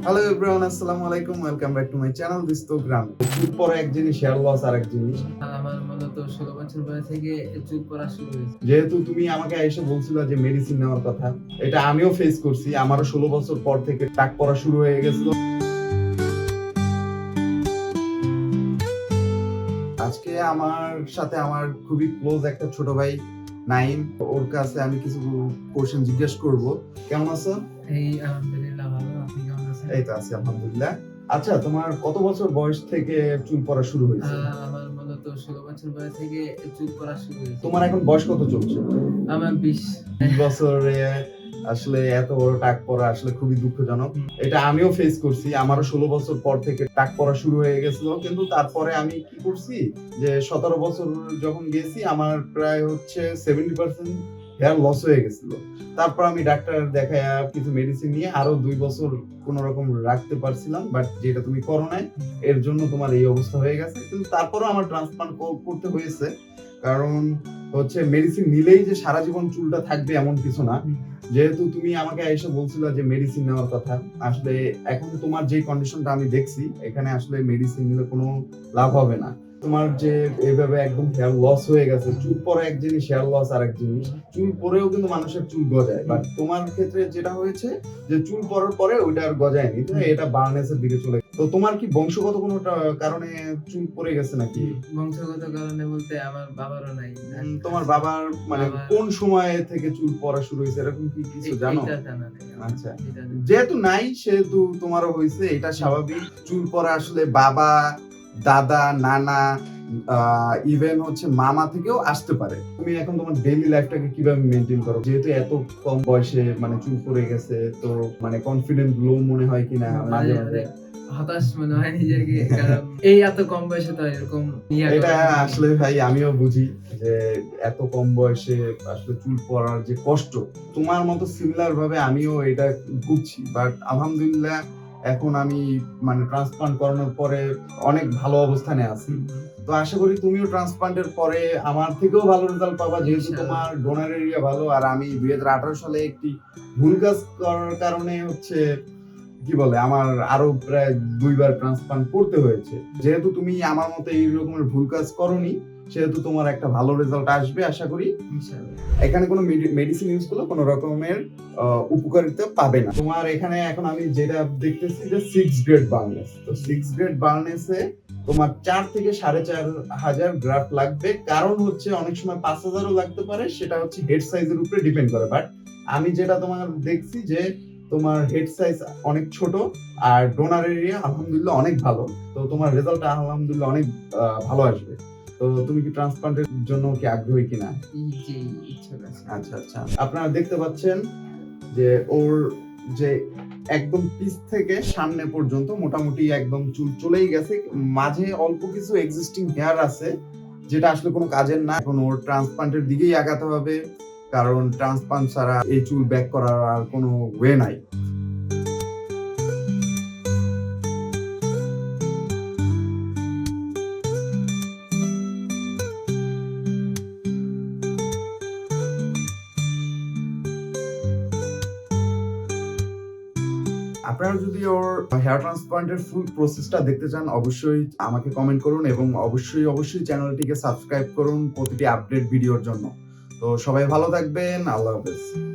Hello everyone, আসসালামু আলাইকুম। Welcome back to my channel দিস্তগ্রাম। চুল পড়া এক জিনিস, হেয়ার লস আর এক জিনিস। আমার মূলত ১৬ বছর বয়স থেকে চুল পড়া শুরু হয়েছে। যেহেতু তুমি আমাকে এসে বলছিলা যে মেডিসিন নেওয়ার কথা, এটা আমিও ফেস করছি। আমারও ১৬ বছর পর থেকে টাক পড়া শুরু হয়ে গেছিল। আজকে আমার সাথে আমার খুবই ক্লোজ একটা ছোট ভাই নাইম, ওর কাছে আমি কিছু কোশ্চেন জিজ্ঞেস করব। কেমন আছো? এই আলহামদুলিল্লাহ ভালো। আপনি কেমন আছেন? এই তো আছি আলহামদুলিল্লাহ। আচ্ছা, তোমার কত বছর বয়স থেকে চুল পড়া শুরু হয়েছে? আমার মূলত ১৬ বছর বয়স থেকে চুল পড়া শুরু হয়েছে। তোমার এখন বয়স কত চলছে? আমার ২০ বছরে আসলে এত বড় টাক পড়া আসলে খুবই দুঃখজনক। এটা আমিও ফেস করছি। আমারও ১৬ বছর পর থেকে টাক পড়া শুরু হয়ে গেছিল। কিন্তু তারপরে আমি কি করছি যে ১৭ বছর যখন গেছি আমার প্রায় হচ্ছে 70% হেয়ার লস হয়ে গেছিল। তারপর আমি ডাক্তার দেখায়া কিছু মেডিসিন নিয়ে আরো ২ বছর কোন রকম রাখতে পারছিলাম। বাট যেটা তুমি করো নাই, এর জন্য তোমার এই অবস্থা হয়ে গেছে। কিন্তু তারপরেও আমার ট্রান্সপ্লান্ট করতে হয়েছে। কারণ হচ্ছে মেডিসিন নিলেই যে সারা জীবন চুলটা থাকবে এমন কিছু না। যেহেতু তুমি আমাকে এসে বলছিলা যে মেডিসিন নেওয়ার কথা, আসলে এখন তোমার যে কন্ডিশনটা আমি দেখছি, এখানে আসলে মেডিসিন নিলে কোনো লাভ হবে না। তোমার যে এভাবে একদম হেয়ার লস হয়ে গেছে, চুল পড়া এক জিনিস, হেয়ার লস আর এক জিনিস। চুল পড়েও কিন্তু মানুষের চুল গজায়, বাট তোমার ক্ষেত্রে যেটা হয়েছে যে চুল পড়ার পরে ওইটা আর গজায়নি, তো এটা বার্নেসের দিকে চলে। তো তোমার কি বংশগত কোনো কারণে চুল পড়ে গেছে নাকি? বংশগত কারণে বলতে আমার বাবারও নাই। তোমার বাবার মানে কোন সময় থেকে চুল পড়া শুরু হয়েছে এরকম কি কিছু জানো? এটা জানা নেই। আচ্ছা, এটা জানি। যেহেতু নাই সেহেতু তোমারও হয়েছে, এটা স্বাভাবিক। চুল পড়া আসলে বাবা, দাদা, নানা, ইভেন হচ্ছে মামা থেকেও আসতে পারে। তুমি এখন তোমার ডেইলি লাইফটাকে কিভাবে মেইনটেইন করো? যেহেতু এত কম বয়সে মানে চুল পড়ে গেছে, তো মানে কনফিডেন্ট লো মনে হয় কিনা মাঝে মাঝে? হতাশ মনে হয় নিজেকে। কারণ এই এত কম বয়সে তো এরকম এটা আসলে ভাই আমিও বুঝি যে এত কম বয়সে আসলে চুল পড়ার যে কষ্ট, তোমার মতো সিমিলার ভাবে আমিও এটা ভুগছি। বাট আলহামদুলিল্লাহ এখন আমি মানে ট্রান্সপ্লান্ট করানোর পরে অনেক ভালো অবস্থানে আছি। তো আশা করি তুমিও ট্রান্সপ্লান্টের পরে আমার থেকেও ভালো রেজাল্ট পাবা, যেহেতু তোমার ডোনার এরিয়া ভালো। আর আমি ২০১৮ সালে একটি ভুল কাজ করার কারণে হচ্ছে কি বলে আমার আরো প্রায় ২ বার ট্রান্সপ্লান্ট করতে হয়েছে। যেহেতু তুমি আমার মতো এই রকমের ভুল কাজ করনি, সেহেতু তোমার একটা ভালো রেজাল্ট আসবে আশা করি। এখানে কোনো মেডিসিন ইউজ করলে কোনো রকমের উপকারিতা পাবে না। তোমার এখানে এখন আমি যেটা দেখতেছি যে 6 গ্রেড বার্নেস। তো 6 গ্রেড বার্নেসে তোমার ৪ থেকে ৪,৫০০ গ্রাফট লাগবে। কারণ হচ্ছে অনেক সময় ৫,০০০ ও লাগতে পারে, সেটা হচ্ছে হেড সাইজের উপরে ডিপেন্ড করে। বাট আমি যেটা তোমার দেখছি যে তোমার হেড সাইজ অনেক ছোট আর ডোনার এরিয়া আলহামদুলিল্লাহ অনেক ভালো। তো তোমার রেজাল্ট আলহামদুলিল্লাহ অনেক ভালো আসবে। তো তুমি কি ট্রান্সপ্লান্টের জন্য কি আগ্রহী কিনা? জি, ইচ্ছুক আছি। আচ্ছা আচ্ছা, আপনারা দেখতে পাচ্ছেন যে ওর যে একদম পিছ থেকে সামনে পর্যন্ত মোটামুটি একদম চুল চলেই গেছে। মাঝে অল্প কিছু এক্সিস্টিং হেয়ার আছে, যেটা আসলে কোনো কাজের না। এখন ওর ট্রান্সপ্লান্টের দিকেই আগাতে হবে, কারণ ট্রান্সপ্লান্ট ছাড়া এই চুল ব্যাক করার আর কোনো ওয়ে নাই। আপনারা যদি ওর হেয়ার ট্রান্সপ্লান্টের ফুল প্রসেসটা দেখতে চান, অবশ্যই আমাকে কমেন্ট করুন এবং অবশ্যই চ্যানেলটিকে সাবস্ক্রাইব করুন প্রতিটি আপডেট ভিডিওর জন্য। তো সবাই ভালো থাকবেন। আল্লাহ হাফেজ।